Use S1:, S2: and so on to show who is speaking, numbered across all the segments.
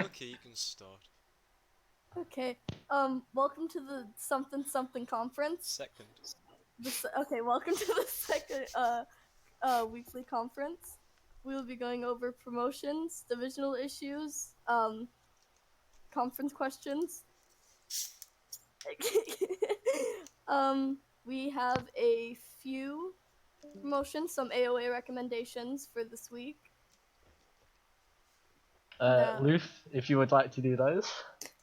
S1: Okay, you can start.
S2: Okay. Welcome to the something conference.
S1: Second.
S2: Okay, welcome to the second weekly conference. We will be going over promotions, divisional issues, conference questions. We have a few promotions, some AOA recommendations for this week. No.
S3: Luth, if you would like to do those.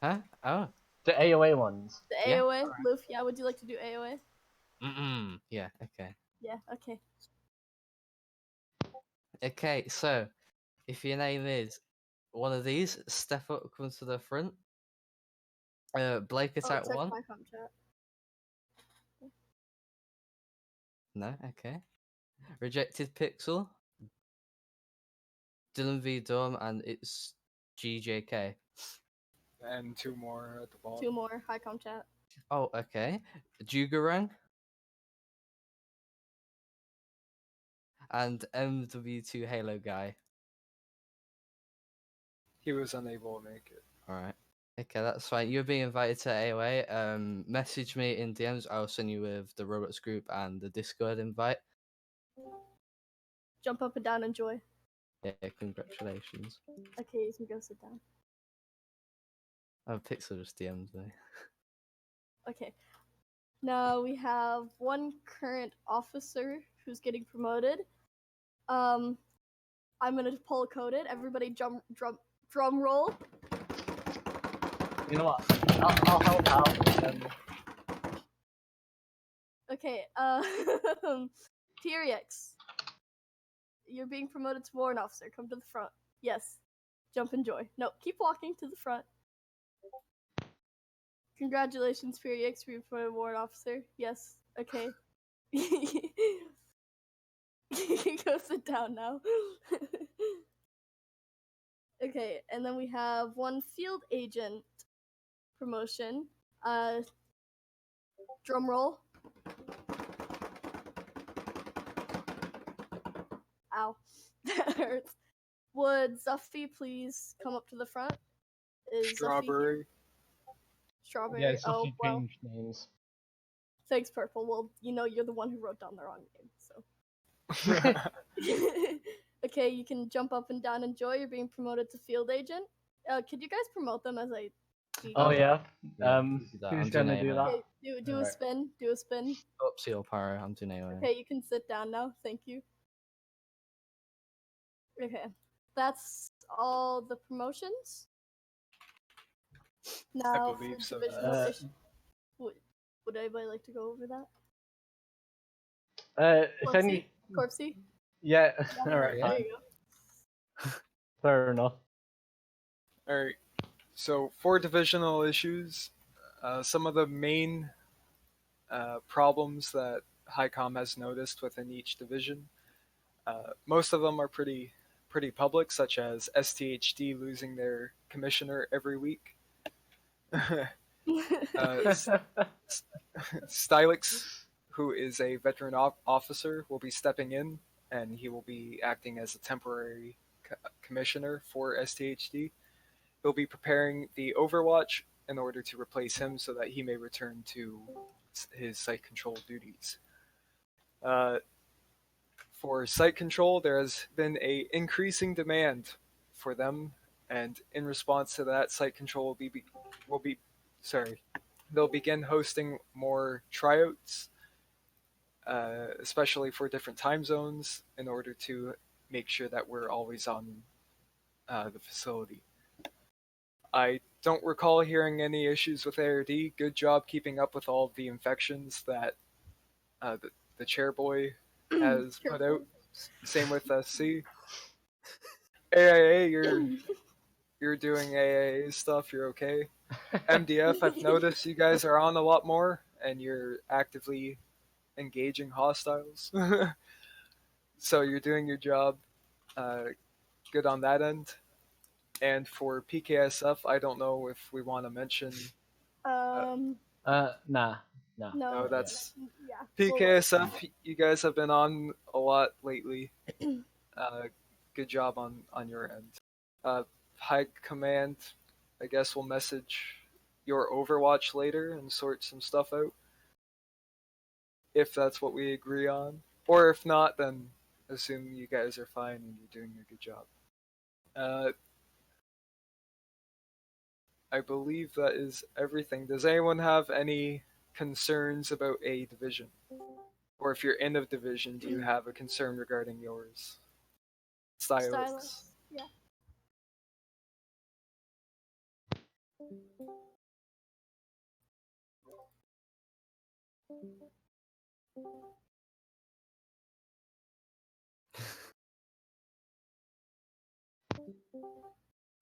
S4: Huh? Oh.
S3: The AOA ones.
S2: The
S4: Yeah,
S2: AOA,
S4: alright.
S2: Luff, yeah, would you like to do AOA?
S4: Yeah, okay.
S2: Yeah, okay.
S4: Okay, so if your name is one of these, step up, come to the front. Blake attack
S2: check
S4: one.
S2: my com chat.
S4: No, okay. Rejected Pixel. Dylan V Dorm, and it's 𝐏𝐂.
S5: And two more at the bottom.
S2: Two more, hi com chat.
S4: Oh, okay. Jugarang. And MW2 Halo guy.
S5: He was unable to make it.
S4: Alright. Okay, that's fine. You're being invited to AOA. Message me in DMs. I'll send you with the Robots group and the Discord invite.
S2: Jump up and down, enjoy.
S4: Yeah, congratulations.
S2: Okay, you can go sit down.
S4: Oh, Pixel just DMs me.
S2: Okay. Now we have one current officer who's getting promoted. I'm gonna poll code it. Everybody drum roll.
S3: You know what? I'll help out.
S2: Okay, TRX. You're being promoted to warrant officer. Come to the front. Yes. Jump and joy. No, keep walking to the front. Congratulations, TRX, for being promoted warrant officer. Yes. Okay. Go sit down now. Okay, and then we have one field agent promotion. Drum roll. Ow. That hurts. Would Zuffy please come up to the front? Is
S5: Strawberry.
S2: Strawberry?
S3: Yeah, it's
S2: oh, well.
S3: changed names.
S2: Thanks, Purple. Well, you know you're the one who wrote down the wrong name, so. Okay, you can jump up and down. Enjoy. You're being promoted to field agent. Could you guys promote them as I?
S3: Oh yeah.
S4: I'm
S3: Who's
S4: doing
S3: gonna do that?
S2: Okay, do a
S3: Alright.
S2: spin. Do a spin.
S4: Oopsie or Pyro, I'm doing AOA.
S2: Okay, you can sit down now. Thank you. Okay, that's all the promotions. Now,
S5: believe
S2: for
S5: so.
S2: divisional issue. Would anybody like to go over that?
S3: If any.
S2: Corpsey?
S3: Yeah.
S2: Yeah,
S3: All right.
S2: there
S3: Fine.
S2: you go.
S3: Fair enough.
S5: Alright, so for divisional issues, some of the main problems that HiCom has noticed within each division, most of them are pretty public, such as STHD losing their commissioner every week. Stylix, who is a veteran officer, will be stepping in, and he will be acting as a temporary commissioner for STHD. He'll be preparing the Overwatch in order to replace him so that he may return to his site control duties. For site control, there has been a increasing demand for them, and in response to that, site control they'll begin hosting more tryouts, especially for different time zones, in order to make sure that we're always on the facility. I don't recall hearing any issues with ARD. Good job keeping up with all of the infections that the chairboy has put out. Same with SC. AIA, you're doing AIA stuff. You're okay. MDF, I've noticed you guys are on a lot more, and you're actively engaging hostiles. So you're doing your job. Good on that end. And for PKSF, I don't know if we want to mention.
S3: Nah.
S5: No, that's
S2: yeah.
S5: PKSF. You guys have been on a lot lately. Good job on your end. high command, I guess, will message your Overwatch later and sort some stuff out. If that's what we agree on. Or if not, then assume you guys are fine and you're doing a good job. I believe that is everything. Does anyone have any concerns about a division? Or if you're in a division, do you have a concern regarding yours? Stylus.
S2: Yeah.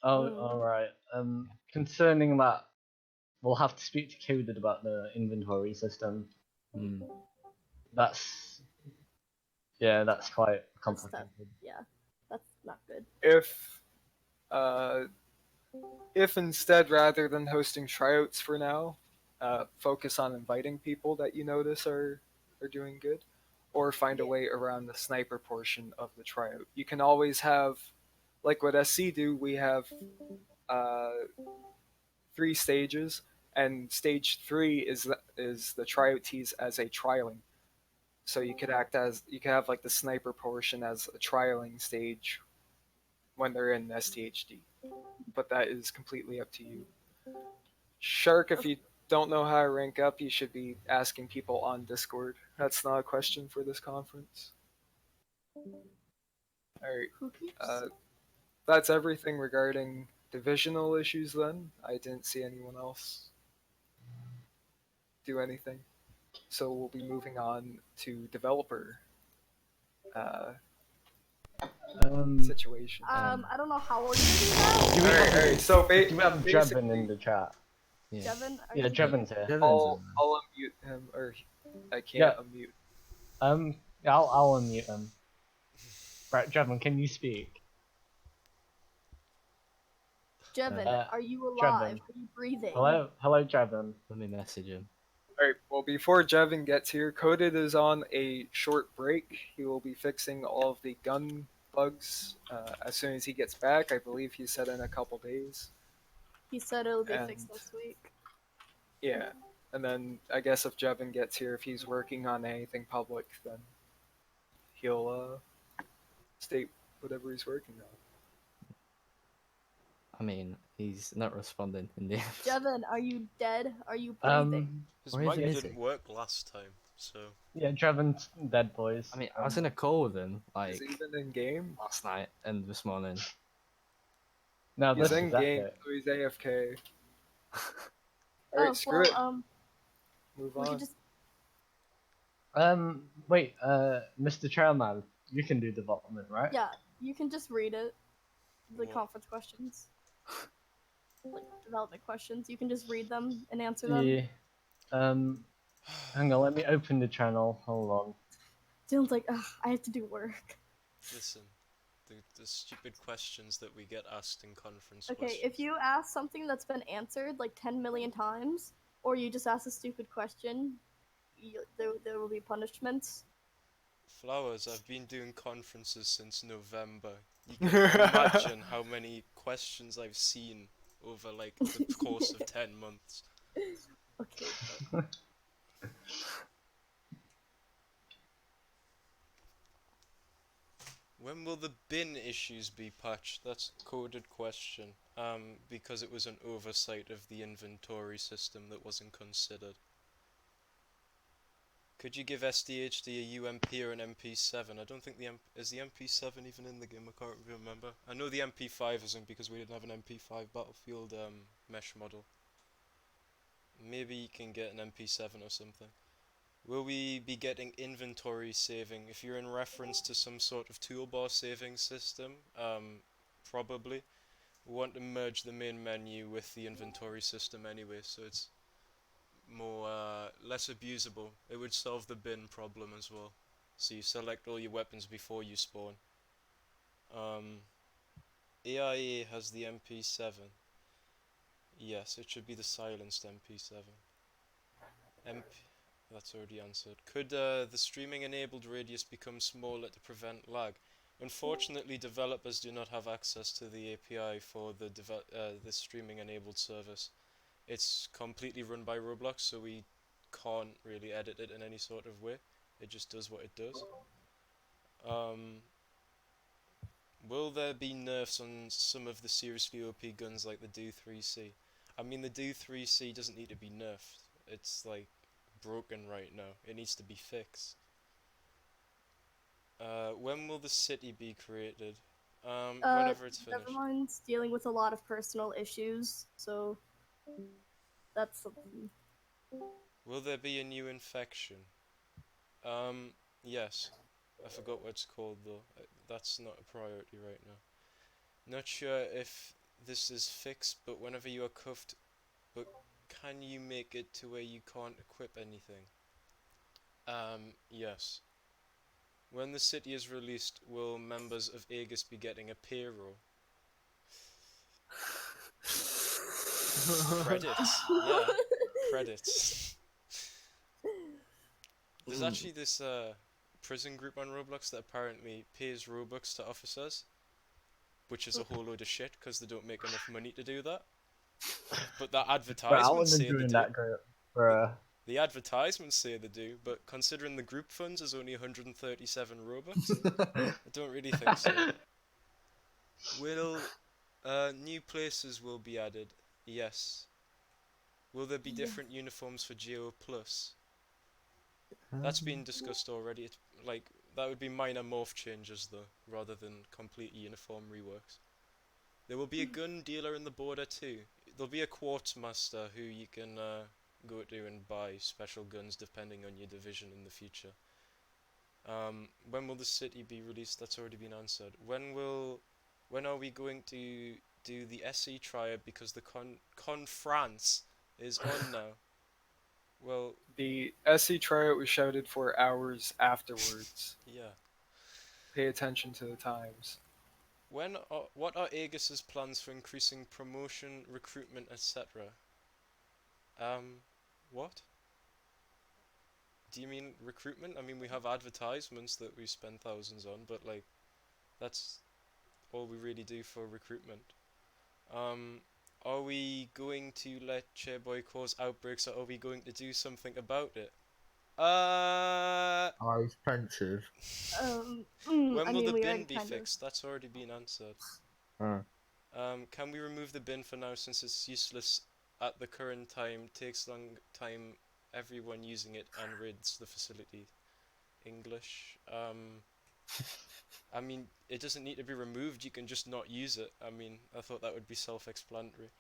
S3: Oh, alright. Concerning that, we'll have to speak to Coded about the inventory system. That's quite complicated.
S2: Yeah, that's not good.
S5: If instead, rather than hosting tryouts for now, focus on inviting people that you notice are doing good, or find a way around the sniper portion of the tryout. You can always have, like what SC do, we have 3 stages, and stage 3 is the tryout tees as a trialing. So you could have like the sniper portion as a trialing stage when they're in STHD. But that is completely up to you. Shark, if you don't know how to rank up, you should be asking people on Discord. That's not a question for this conference. Alright. That's everything regarding divisional issues then. I didn't see anyone else do anything. So we'll be moving on to developer situation.
S2: I don't know how we're gonna do that.
S5: Alright, so
S3: Do we have Jevin in the chat?
S4: Yeah.
S2: Jevin,
S3: Yeah, Jevin's here.
S5: I'll unmute him, or I can't unmute.
S3: I'll unmute him. Right, Jevin, can you speak?
S2: Jevin, are you alive?
S3: Jevin.
S2: Are you breathing?
S3: Hello, Jevin.
S4: Let me message him.
S5: Alright, well, before Jevin gets here, Coded is on a short break. He will be fixing all of the gun bugs as soon as he gets back. I believe he said in a couple days.
S2: He said it'll be fixed this week.
S5: Yeah, and then I guess if Jevin gets here, if he's working on anything public, then he'll state whatever he's working on.
S4: I mean, he's not responding in the end.
S2: Jevin, are you dead? Are you breathing?
S1: His mic didn't work last time, so...
S3: Yeah, Jevin's dead, boys.
S4: I mean, I was in a call with him, like,
S5: is he even in game?
S4: last night and this morning.
S3: No,
S5: he's
S3: this
S5: in
S3: is
S5: game,
S3: epic.
S5: so he's AFK. Alright, screw it. Move
S2: we
S5: on.
S2: could just...
S3: Wait, Mr. Chairman, you can do development, right?
S2: Yeah, you can just read it. The
S1: What?
S2: conference questions. Like, development questions. You can just read them and answer them.
S3: Yeah. Hang on, let me open the channel. Hold on.
S2: Dylan's like, ugh, I have to do work.
S1: Listen, the stupid questions that we get asked in conference
S2: Okay,
S1: questions.
S2: if you ask something that's been answered like 10 million times, or you just ask a stupid question, there will be punishments.
S1: Flowers, I've been doing conferences since November. You can imagine how many questions I've seen over like the course of 10 months.
S2: Okay.
S1: When will the bin issues be patched? That's a coded question. Because it was an oversight of the inventory system that wasn't considered. Could you give SDHD a UMP or an MP7? I don't think is the MP7 even in the game? I can't remember. I know the MP5 isn't because we didn't have an MP5 Battlefield mesh model. Maybe you can get an MP7 or something. Will we be getting inventory saving? If you're in reference to some sort of toolbar saving system, probably. We want to merge the main menu with the inventory system anyway, so it's more less abusable. It would solve the bin problem as well. So you select all your weapons before you spawn. AIA has the MP7. Yes, it should be the silenced MP7. That's already answered. Could the streaming enabled radius become smaller to prevent lag? Unfortunately, developers do not have access to the API for the streaming-enabled service. It's completely run by Roblox, so we can't really edit it in any sort of way. It just does what it does. Will there be nerfs on some of the seriously OP guns like the 𝐑𝐄𝐃? I mean, the 𝐑𝐄𝐃 doesn't need to be nerfed. It's like broken right now. It needs to be fixed. When will the city be created? Whenever it's finished.
S2: Everyone's dealing with a lot of personal issues, so that's something.
S1: Will there be a new infection? Yes. I forgot what it's called though. That's not a priority right now. Not sure if this is fixed, but whenever you are cuffed, but can you make it to where you can't equip anything? Yes. When the city is released, will members of AEGIS be getting a payroll? Credits. Yeah, credits. There's actually this prison group on Roblox that apparently pays Robux to officers, which is a whole load of shit because they don't make enough money to do that. But the
S3: But I
S1: advertisements
S3: wasn't
S1: say they
S3: doing
S1: do.
S3: that great, bruh.
S1: The advertisements say they do, but considering the group funds is only 137 Robux, I don't really think so. Will new places will be added? Yes. Will there be different uniforms for 𝐏𝐄𝐒 Plus? That's been discussed already. It's like that would be minor morph changes though, rather than complete uniform reworks. There will be a gun dealer in the border too. There'll be a quartz master who you can go to and buy special guns depending on your division in the future. When will the city be released? That's already been answered. When are we going to do the SE triad because the conference is on now? Well,
S5: The SE tryout was shouted for hours afterwards.
S1: yeah.
S5: Pay attention to the times.
S1: What are AEGIS's plans for increasing promotion, recruitment, etc.? What? Do you mean recruitment? I mean, we have advertisements that we spend thousands on, but like, that's all we really do for recruitment. Are we going to let Chairboy cause outbreaks, or are we going to do something about it?
S4: Expensive.
S1: When will the
S2: we
S1: bin
S2: already
S1: be
S2: kind of.
S1: fixed? That's already been answered. Can we remove the bin for now since it's useless at the current time? Takes long time everyone using it and rids the facility. English. I mean, it doesn't need to be removed, you can just not use it. I mean, I thought that would be self-explanatory.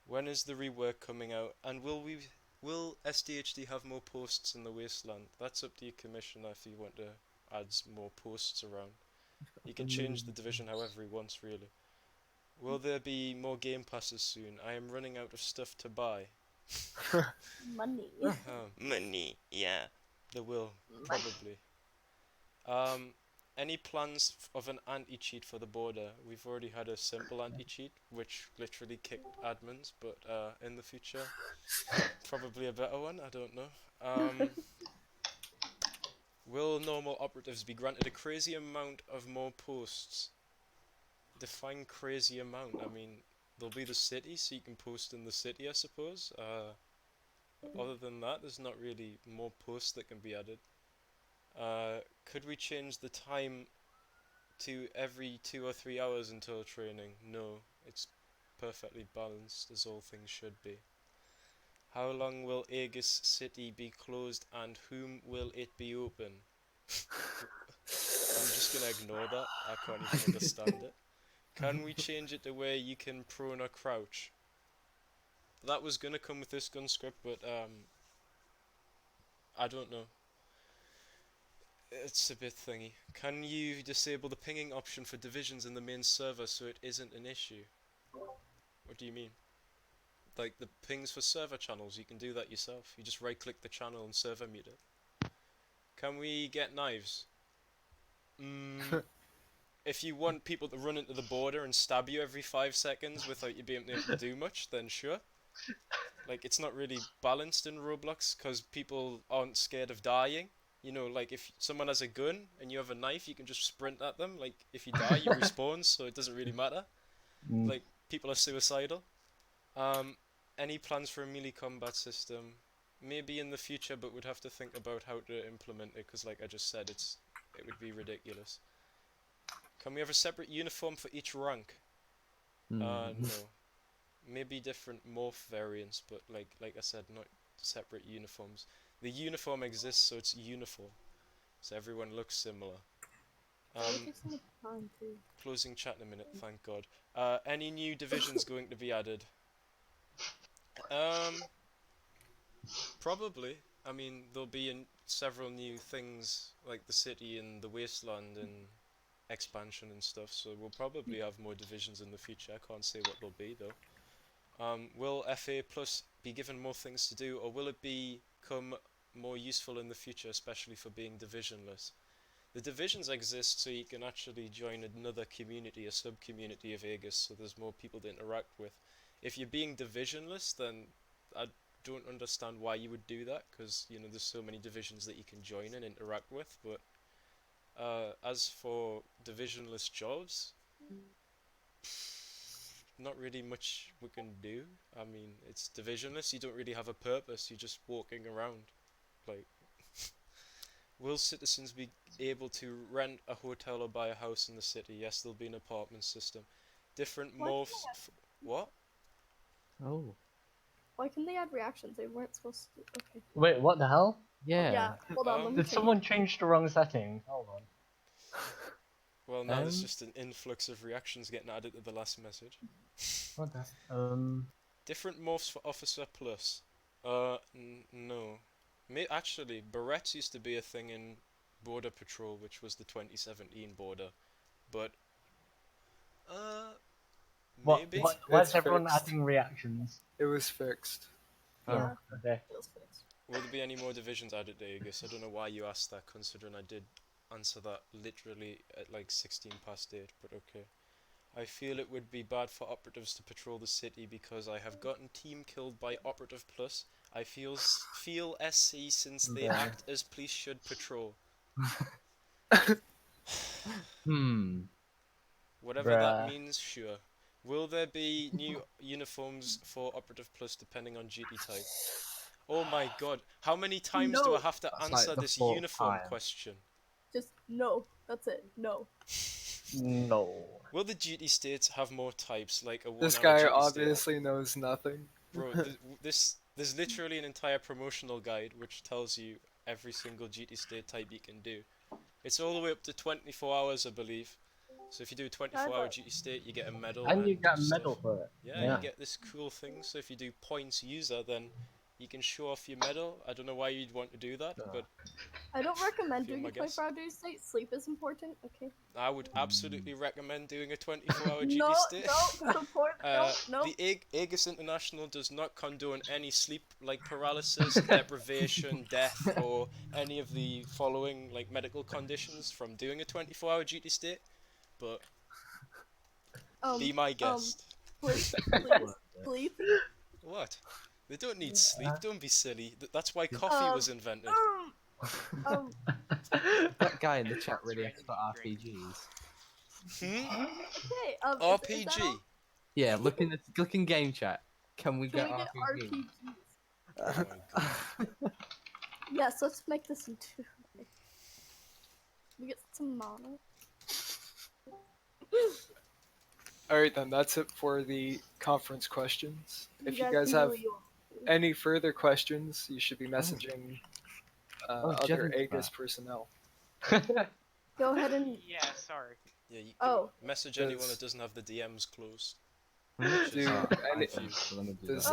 S1: When is the rework coming out? And will SDHD have more posts in the wasteland? That's up to your commissioner if you want to add more posts around. You can change the division however he wants, really. Will there be more game passes soon? I am running out of stuff to buy.
S2: Money.
S1: Money, yeah. There will, probably. Any plans of an anti-cheat for the border? We've already had a simple anti-cheat, which literally kicked admins, but in the future, probably a better one, I don't know. Will normal operatives be granted a crazy amount of more posts? Define crazy amount. I mean, there'll be the city, so you can post in the city, I suppose. Other than that, there's not really more posts that can be added. Could we change the time to every 2 or 3 hours until training? No, it's perfectly balanced as all things should be. How long will AEGIS City be closed and whom will it be open? I'm just gonna ignore that, I can't even understand it. Can we change it to where you can prone or crouch? That was gonna come with this gun script, but I don't know. It's a bit thingy. Can you disable the pinging option for divisions in the main server so it isn't an issue? What do you mean? Like the pings for server channels, you can do that yourself. You just right click the channel and server mute it. Can we get knives? If you want people to run into the border and stab you every 5 seconds without you being able to do much, then sure. Like, it's not really balanced in Roblox because people aren't scared of dying. You know, like if someone has a gun and you have a knife, you can just sprint at them. Like if you die, you respawn, so it doesn't really matter.
S3: Mm.
S1: Like people are suicidal. Any plans for a melee combat system? Maybe in the future, but we'd have to think about how to implement it. Because, like I just said, it would be ridiculous. Can we have a separate uniform for each rank? No. Maybe different morph variants, but like I said, not separate uniforms. The uniform exists, so it's uniform, so everyone looks similar.
S2: It takes so much time too.
S1: Closing chat in a minute, thank God. Any new divisions going to be added? Probably. I mean, there'll be several new things, like the city and the wasteland and expansion and stuff, so we'll probably have more divisions in the future. I can't say what they'll be, though. Will FA Plus be given more things to do, or will it become more useful in the future, especially for being divisionless? The divisions exist so you can actually join another community, a sub-community of AEGIS, so there's more people to interact with. If you're being divisionless, then I don't understand why you would do that, because, you know, there's so many divisions that you can join and interact with, but as for divisionless jobs, not really much we can do. I mean, it's divisionless, you don't really have a purpose, you're just walking around. Like, will citizens be able to rent a hotel or buy a house in the city? Yes, there'll be an apartment system. Different morphs. What?
S4: Oh.
S2: Why can they add reactions? They weren't supposed to. Okay.
S3: Wait, what the hell?
S2: Yeah. Hold on. Let me
S3: Did
S2: change.
S3: someone change the wrong setting? Hold on.
S1: Well, now there's just an influx of reactions getting added to the last message.
S3: What the?
S1: Different morphs for Officer Plus. No. Actually, barrettes used to be a thing in Border Patrol, which was the 2017 border, but maybe.
S3: Why's everyone adding reactions?
S5: It was fixed.
S2: Yeah.
S3: Oh, okay.
S2: It was fixed.
S1: Will there be any more divisions added to AEGIS? I don't know why you asked that, considering I did answer that literally at like 16 past 8, but okay. I feel it would be bad for operatives to patrol the city because I have gotten team killed by Operative Plus. I feel SC since they act as police should patrol. Whatever that means, sure. Will there be new uniforms for Operative Plus depending on duty type? Oh my god, how many times do I have to answer this uniform question?
S2: Just no. That's it. No.
S3: No.
S1: Will the duty states have more types, like a one-hour
S5: This guy
S1: duty
S5: obviously knows nothing.
S1: Bro, there's literally an entire promotional guide which tells you every single duty state type you can do. It's all the way up to 24 hours, I believe. So if you do a 24-hour duty state, you get a medal.
S3: And you get a medal for it.
S1: Yeah, you get this cool thing. So if you do points user, then you can show off your medal. I don't know why you'd want to do that, but
S2: I don't recommend doing a
S1: my guess.
S2: 24-hour duty state. Sleep is important. Okay.
S1: I would absolutely recommend doing a 24-hour duty
S2: No,
S1: state.
S2: don't support. No.
S1: The AEGIS International does not condone any sleep, like paralysis, deprivation, death, or any of the following like medical conditions from doing a 24-hour duty state. But be my guest.
S2: Sleep.
S1: What? They don't need sleep. Don't be silly. That's why coffee was invented.
S4: That guy in the chat really expert RPGs.
S2: Okay.
S1: RPG.
S4: Yeah, look in game chat. Can we get
S2: RPGs?
S1: Oh my god.
S2: Yes, let's make this into. Okay. We get some mana.
S5: Alright then, that's it for the conference questions. If you guys have any further questions, you should be messaging other AEGIS personnel.
S2: Go ahead and.
S6: Yeah, sorry.
S1: Yeah, you can message anyone that doesn't have the DMs closed.
S5: Does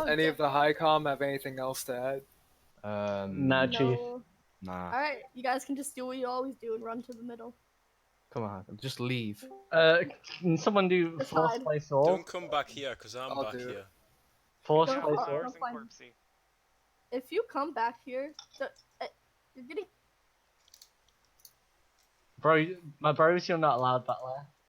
S5: any of the HighCom have anything else to add?
S3: Nah, Chief.
S4: Nah.
S2: Alright, you guys can just do what you always do and run to the middle.
S4: Come on, just leave.
S3: Can someone do force play sword?
S1: Don't come back here, because I'm back here.
S3: Force play sword?
S2: If you come back here, you're getting.
S3: Bro, my bros, you're not allowed back there.